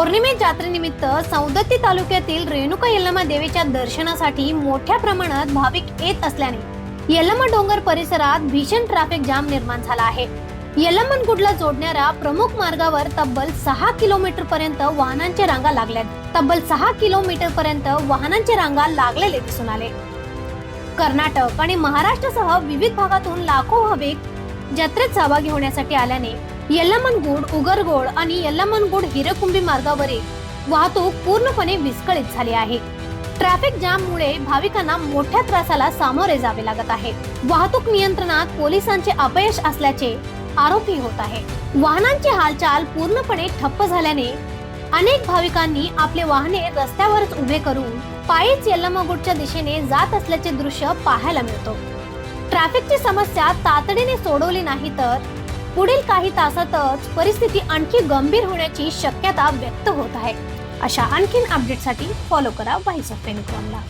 पौर्णिमे जात्रेनिमित्त सौदत्ती तालुक्यातील रेणुका यल्लमा देवीच्या दर्शनासाठी मोठ्या प्रमाणात भाविक येत असल्याने यल्लमा डोंगर परिसरात भीषण ट्रॅफिक जाम निर्माण झाला आहे। यल्लमनगुडला जोडणाऱ्या प्रमुख मार्गावर तब्बल 6 किलोमीटर पर्यंत वाहनांच्या रांगा लागल्यात। तब्बल 6 किलोमीटर पर्यंत वाहनांच्या रांगा लागलेले दिसून आले। कर्नाटक आणि महाराष्ट्रासह विविध भागातून लाखो भाविक जत्रेत सहभागी होण्यासाठी आल्याने यल्लमनगुड, उगरगोड आणि यल्लमनगुड हिरकुंभी मार्गावरील वाहतूक पूर्णपणे विस्कळीत झाली आहे। ट्रॅफिक जाममुळे भाविकांना मोठ्या त्रासाला सामोरे जावे लागत आहे। वाहतूक नियंत्रणात पोलिसांचे अपयश असल्याचे आरोपही होत आहे। वाहनांची हालचाल पूर्णपणे ठप्प झाल्याने अनेक भाविकांनी आपले वाहने रस्त्यावरच उभे करून पायीच यल्लमगुडच्या दिशेने जात असल्याचे दृश्य पाहायला मिळतो। ट्रॅफिकची समस्या तातडीने सोडवली नाही तर पुढील काही तासातच परिस्थिती आणखी गंभीर होण्याची शक्यता व्यक्त होत आहे। अशा आणखीन अपडेटसाठी फॉलो करा व्हॉइस ऑफ रेणुका ला।